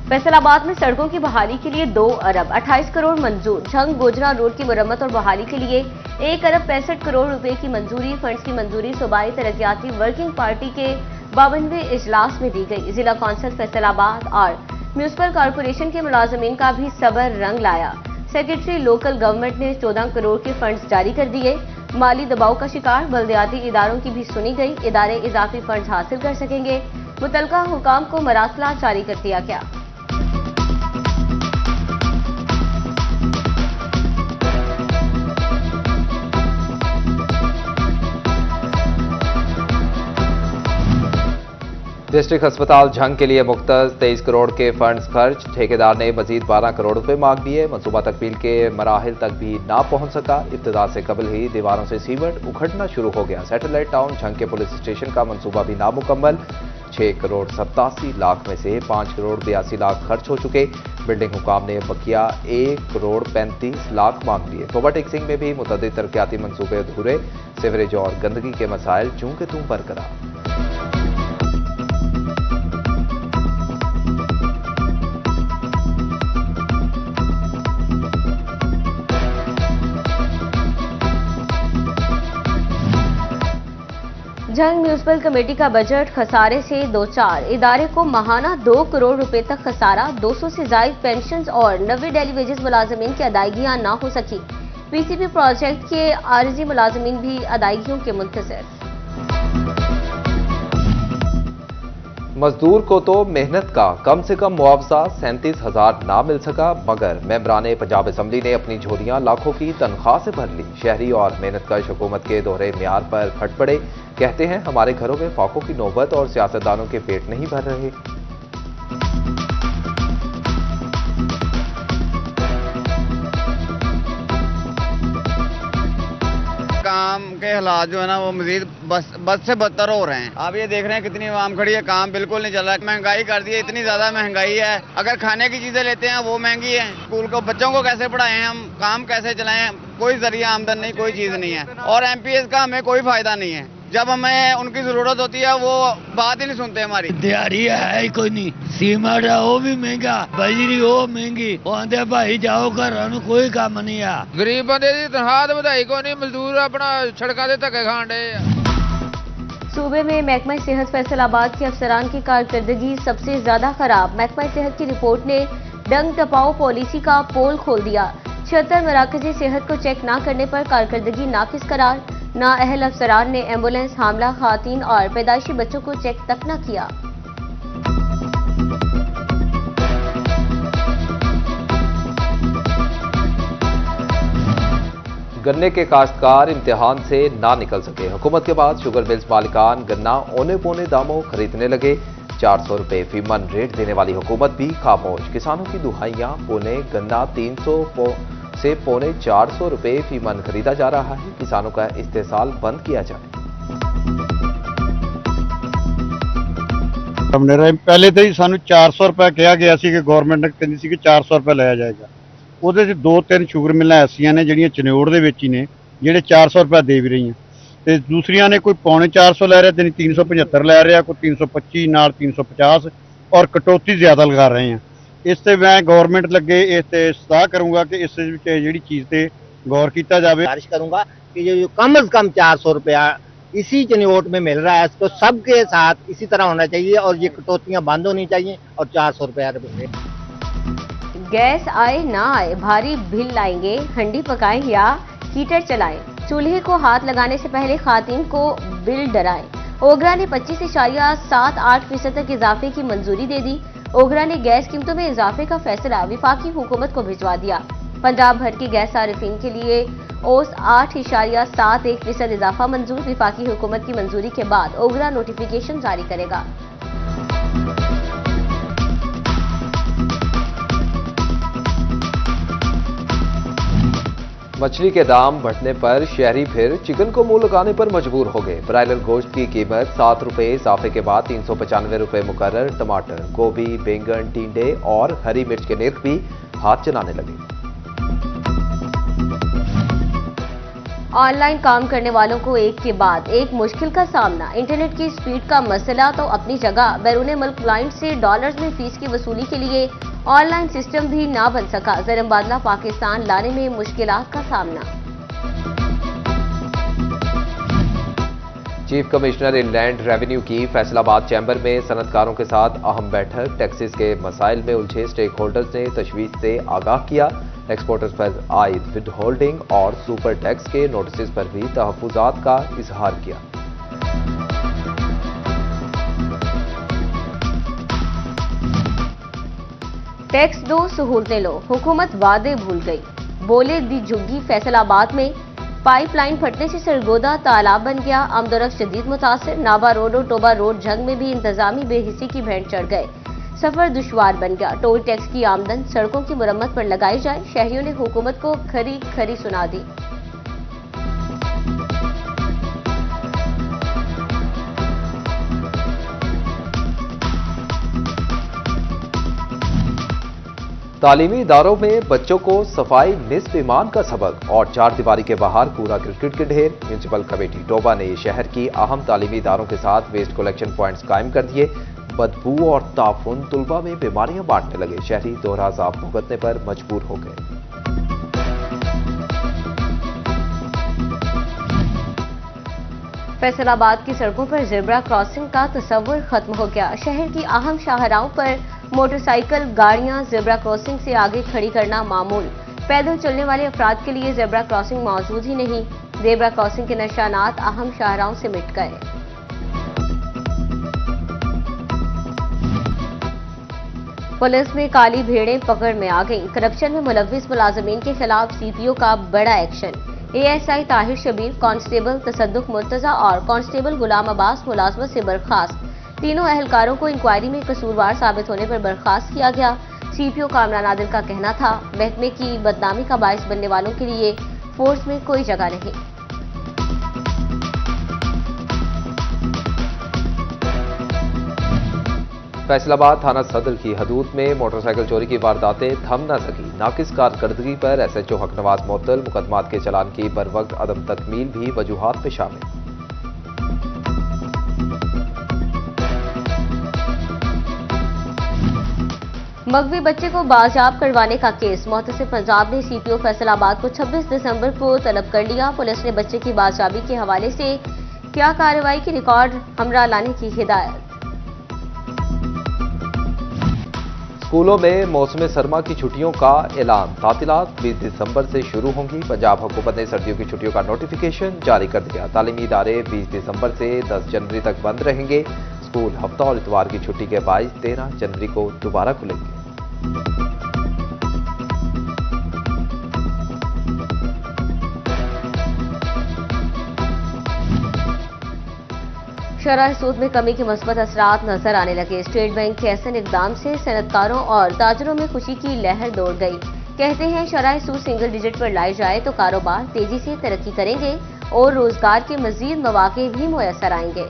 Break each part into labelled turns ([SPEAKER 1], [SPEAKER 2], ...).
[SPEAKER 1] फैसलाबाद में सड़कों की बहाली के लिए 2 अरब 28 करोड़ मंजूर। झंग गोजरा रोड की मरम्मत और बहाली के लिए 1 अरब 65 करोड़ रुपए की मंजूरी। फंड्स की मंजूरी सूबाई तरक्याती वर्किंग पार्टी के 52वें इजलास में दी गई। जिला कौंसिल फैसलाबाद और म्यूनिसिपल कॉरपोरेशन के मुलाजमीन का भी सब्र रंग लाया। सेक्रेटरी लोकल गवर्नमेंट ने 14 करोड़ के फंड्स जारी कर दिए। माली दबाव का शिकार बल्दियाती इदारों की भी सुनी गई। इदारे इजाफी फंड्स हासिल कर सकेंगे। मुतलका हुकाम को मरासला जारी कर दिया गया।
[SPEAKER 2] डिस्ट्रिक्ट अस्पताल झंग के लिए मुख्तस 23 करोड़ के फंड्स खर्च। ठेकेदार ने मजीद 12 करोड़ रुपए मांग दिए। मनसूबा तकमील के मराहिल तक भी ना पहुंच सका। इब्तिदा से कबल ही दीवारों से सीमेंट उखड़ना शुरू हो गया। सैटेलाइट टाउन झंग के पुलिस स्टेशन का मनसूबा भी नामुकम्मल। 6 करोड़ 87 लाख में से 5 करोड़ 82 लाख खर्च हो चुके। बिल्डिंग हुकाम ने बकिया 1 करोड़ 35 लाख मांग लिए। तोबा टेक्सिंग में भी मुतअद्दिद तरक्याती मनसूबे अधूरे। सीवरेज और गंदगी के मसाइल चूं के तूं बरकरार।
[SPEAKER 1] झंग म्यूनिसिपल कमेटी का बजट खसारे से दो चार। इदारे को माहाना 2 करोड़ रुपए तक खसारा। 200 से ज्यादा पेंशन और 90 डेली वेजेस मुलाजमीन की अदायगियां ना हो सकी। पीसीपी प्रोजेक्ट के आरजी मुलाजमीन भी अदायगियों के मुंतज़िर।
[SPEAKER 2] मजदूर को तो मेहनत का कम से कम मुआवजा 37,000 ना मिल सका, मगर मेंबरान पंजाब असम्बली ने अपनी झोलियां लाखों की तनख्वाह से भर ली। शहरी और मेहनतकश हुकूमत के दोहरे म्यार पर फट पड़े। कहते हैं हमारे घरों में फाकों की नौबत और सियासतदानों के पेट नहीं भर रहे।
[SPEAKER 3] काम के हालात जो है ना वो मजीद बद से बदतर हो रहे हैं। आप ये देख रहे हैं कितनी आवाम खड़ी है, काम बिल्कुल नहीं चल रहा है। महंगाई कर दी है, इतनी ज्यादा महंगाई है। अगर खाने की चीजें लेते हैं वो महंगी है। स्कूल को बच्चों को कैसे पढ़ाएं, हम काम कैसे चलाएं, कोई जरिया आमदन नहीं, कोई चीज नहीं है। और एमपीएस का हमें कोई फायदा नहीं है। जब हमें उनकी जरूरत होती है वो बात ही नहीं सुनते हमारी।
[SPEAKER 4] दिहाड़ी है ही कोई नहीं, सीमेंट है वो भी महंगा, बिजली वो महंगी। आंदे भाई जाओ घर कोई काम नहीं है।
[SPEAKER 5] गरीब बंदे की तनख्वाह वधाई को नहीं, मजदूर अपना सड़कों के धक्के खान डे।
[SPEAKER 1] सूबे में महकमा सेहत फैसलाबाद के अफसरान की कारकर्दगी सबसे ज्यादा खराब। महकमा सेहत की रिपोर्ट ने डंग टपाओ पॉलिसी का पोल खोल दिया। 76 मराकजी सेहत को चेक न करने पर कारकर्दगी नाकिस करार। नाअहल अफसरान ने एम्बुलेंस, हामला खातून और पैदाइशी बच्चों को चेक तक न किया।
[SPEAKER 2] गन्ने के काश्तकार इम्तिहान से ना निकल सके। हुकूमत के बाद शुगर मिल्स मालिकान गन्ना औने पौने दामों खरीदने लगे। 400 रुपए फी मन रेट देने वाली हुकूमत भी खामोश। किसानों की दुहाइयां पौने गन्ना 300 से पौने 400 रुपए फी मन खरीदा जा रहा है। किसानों का इस्तेसाल बंद किया जाए।
[SPEAKER 6] पहले तो ही सानू 400 रुपए कहा गया सी कि गवर्नमेंट ने कहती सी कि 400 रुपए लाया जाएगा। ਉਹਦੇ 'ਚ 2-3 ਸ਼ੂਗਰ ਮਿਲਾਂ ਐਸੀਆਂ ਨੇ ਜਿਹੜੀਆਂ ਚਨਿਓੜ ਦੇ ਵਿੱਚ ਹੀ ਨੇ ਜਿਹੜੇ 400 ਰੁਪਏ ਦੇ ਵੀ ਰਹੀਆਂ ਤੇ ਦੂਸਰੀਆਂ ਨੇ ਕੋਈ ਪੌਣੇ 400 ਲੈ ਰਿਹਾ ਤੇ 375 ਲੈ ਰਿਹਾ, ਕੋਈ 325 ਨਾਲ 350 ਔਰ ਕਟੌਤੀ ਜ਼ਿਆਦਾ ਲਗਾ ਰਹੇ हैं। ਇਸ ਤੇ ਮੈਂ ਗਵਰਨमेंट ਲੱਗੇ ਇਸ ਤੇ ਸਲਾਹ ਕਰੂੰਗਾ कि इस ਵਿੱਚ ਜਿਹੜੀ चीज़ ਤੇ गौर किया जाए।
[SPEAKER 7] गुजारिश करूंगा कि जो कम से कम 400 रुपया इसी चनियोट में मिल रहा है इसको सबके साथ इसी तरह होना चाहिए और ये कटौतियां बंद होनी चाहिए और 400 रुपया।
[SPEAKER 1] गैस आए ना आए भारी बिल लाएंगे। हंडी पकाएं या हीटर चलाएं। चूल्हे को हाथ लगाने से पहले खातून को बिल डराएं। ओगरा ने 25.78% तक इजाफे की मंजूरी दे दी। ओगरा ने गैस कीमतों में इजाफे का फैसला विफाकी हुकूमत को भिजवा दिया। पंजाब भर के गैस सारिफीन के लिए ओस 8.71% इजाफा मंजूर। विफाकी हुकूमत की मंजूरी के बाद ओगरा नोटिफिकेशन जारी करेगा।
[SPEAKER 2] मछली के दाम बढ़ने पर शहरी फिर चिकन को मुंह लगाने पर मजबूर हो गए। ब्रायलर गोश्त की कीमत 7 रुपए इजाफे के बाद 395 रुपए मुकर्रर। टमाटर, गोभी, बैंगन, टिंडे और हरी मिर्च के निर्ख भी हाथ चलाने लगे।
[SPEAKER 1] ऑनलाइन काम करने वालों को एक के बाद एक मुश्किल का सामना। इंटरनेट की स्पीड का मसला तो अपनी जगह, बैरून मुल्क क्लाइंट से डॉलर्स में फीस की वसूली के लिए ऑनलाइन सिस्टम भी ना बन सका। ज़रमबादला पाकिस्तान लाने में मुश्किलात का सामना।
[SPEAKER 2] चीफ कमिश्नर इनलैंड रेवेन्यू की फैसलाबाद चैम्बर में सनतकारों के साथ अहम बैठक। टैक्सेस के मसाइल में उलझे स्टेक होल्डर्स ने तशवीश से आगाह किया। एक्सपोर्टर्स पर आयद विद होल्डिंग और सुपर टैक्स के नोटिस पर भी तहफ्फुजात का इजहार किया।
[SPEAKER 1] टैक्स दो सहूलतें लो, हुकूमत वादे भूल गई, बोले दी झुग्गी। फैसलाबाद में पाइपलाइन फटने से सरगोदा तालाब बन गया। आमदोरफ्त शदीद मुतासिर। नाबा रोड और टोबा रोड जंग में भी इंतजामी बेहिसी की भेंट चढ़ गए। सफर दुश्वार बन गया। टोल टैक्स की आमदन सड़कों की मुरम्मत पर लगाई जाए। शहरियों ने हुकूमत को खरी खरी सुना दी।
[SPEAKER 2] तालीमी इदारों में बच्चों को सफाई निस्फ ईमान का सबक और चार दीवारी के बाहर कूड़ा क्रिकेट के ढेर। म्यूनिसिपल कमेटी टोबा ने शहर की अहम तालीमी इदारों के साथ वेस्ट कलेक्शन पॉइंट्स कायम कर दिए। बदबू और ताफुन तुलबा में बीमारियां बांटने लगे। शहरी दोहरा अज़ाब भुगतने पर मजबूर हो गए।
[SPEAKER 1] फैसलाबाद की सड़कों पर ज़ेब्रा क्रॉसिंग का तस्वुर खत्म हो गया। शहर की अहम शाहराहों पर मोटरसाइकिल गाड़ियां ज़ेब्रा क्रॉसिंग से आगे खड़ी करना मामूल। पैदल चलने वाले अफराद के लिए ज़ेब्रा क्रॉसिंग मौजूद ही नहीं। ज़ेब्रा क्रॉसिंग के निशानात अहम शाहराहों से मिट गए। पुलिस में काली भेड़ें पकड़ में आ गईं। करप्शन में मुलव्विस मुलाजमीन के खिलाफ सीपीओ का बड़ा action. ASI Tahir Shabir, constable Tasadduq Murtaza और कांस्टेबल गुलाम अब्बास मुलाजमत से बर्खास्त। तीनों अहलकारों को इंक्वायरी में कसूरवार साबित होने पर बर्खास्त किया गया। सीपीओ कामरान आदिल का कहना था, महकमे की बदनामी का बायस बनने वालों के लिए फोर्स में कोई जगह नहीं।
[SPEAKER 2] फैसलाबाद थाना सदर की हदूद में मोटरसाइकिल चोरी की वारदातें थम न सकी। नाकिस कारकर्दगी पर एसएचओ हकनवाज मुअत्तल। मुकदमात के चलान की बरवक्त अदम तकमील भी वजूहात में शामिल।
[SPEAKER 1] मगवी बच्चे को बाजियाब करवाने का केस। मुहतसिब पंजाब ने सीपीओ फैसलाबाद को 26 दिसंबर को तलब कर लिया। पुलिस ने बच्चे की बाजियाबी के हवाले से क्या कार्रवाई की रिकॉर्ड हमरा लाने की हिदायत।
[SPEAKER 2] स्कूलों में मौसम सरमा की छुट्टियों का ऐलान। तातीलात 20 दिसंबर से शुरू होंगी। पंजाब हुकूमत ने सर्दियों की छुट्टियों का नोटिफिकेशन जारी कर दिया। तालीमी इदारे 20 दिसंबर से 10 जनवरी तक बंद रहेंगे। स्कूल हफ्ता और इतवार की छुट्टी के बाद 13 जनवरी को दोबारा खुलेंगे।
[SPEAKER 1] शरह सूद में कमी के मुस्बत असरात नजर आने लगे। स्टेट बैंक के ऐसे इकदाम से सनतकारों और ताजरों में खुशी की लहर दौड़ गई। कहते हैं शरह सूद सिंगल डिजिट पर लाई जाए तो कारोबार तेजी से तरक्की करेंगे और रोजगार के मजीद मौके भी मुयसर आएंगे।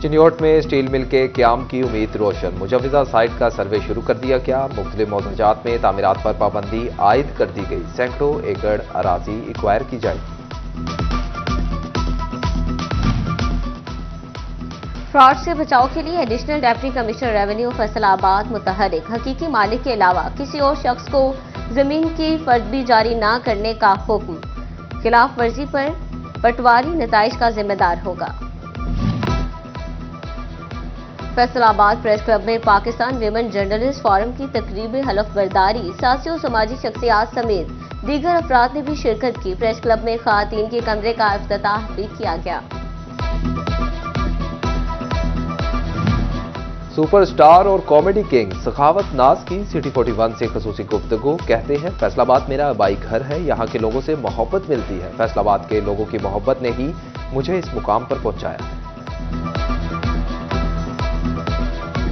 [SPEAKER 2] चिन्योट में स्टील मिल के क्याम की उम्मीद रोशन। मुजवजा साइट का सर्वे शुरू कर दिया गया। मुख्तलिफ मौजूदात में तामीरात पर पाबंदी आयद कर दी गई। सैकड़ों एकड़ अराजी एक्वायर की जाएगी।
[SPEAKER 1] फ्रॉड से बचाव के लिए additional deputy commissioner revenue Faisalabad मुतहरिक। हकीकी मालिक के अलावा किसी और शख्स को जमीन की फर्जी जारी न करने का हुक्म। खिलाफ वर्जी पर पटवारी नताइज का जिम्मेदार होगा। फैसलाबाद प्रेस क्लब में पाकिस्तान विमेन जर्नलिस्ट फोरम की तकरीब हलफ बर्दारी। सियासी और समाजी शख्सियात समेत दीगर अफराद ने भी शिरकत की। प्रेस क्लब में खातीन के कमरे का इफ्तिताह भी किया गया।
[SPEAKER 2] सुपरस्टार और कॉमेडी किंग सखावत नाज की सिटी 41 से खसूसी गुफ्तगू। कहते हैं फैसलाबाद मेरा आबाई घर है, यहाँ के लोगों से मोहब्बत मिलती है। फैसलाबाद के लोगों की मोहब्बत ने ही मुझे इस मुकाम पर पहुंचाया है।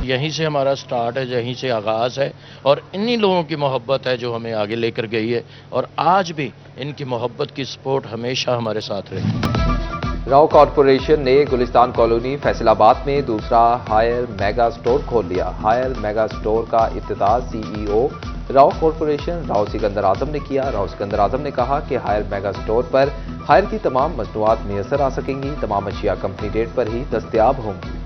[SPEAKER 8] यहीं से हमारा स्टार्ट है, यहीं से आगाज़ है और इन्हीं लोगों की मोहब्बत है जो हमें आगे लेकर गई है और आज भी इनकी मोहब्बत की सपोर्ट हमेशा हमारे साथ रही।
[SPEAKER 2] राव कॉरपोरेशन ने गुलिस्तान कॉलोनी फैसलाबाद में दूसरा हायर मेगा स्टोर खोल लिया। हायर मेगा स्टोर का इफ्तिताह सीईओ राव कॉरपोरेशन राव सिकंदर आजम ने किया। राव सिकंदर आजम ने कहा कि हायर मेगा स्टोर पर हायर की तमाम मसनूआत मैसर आ सकेंगी। तमाम अशिया कंपनी रेट पर ही दस्तयाब होंगी।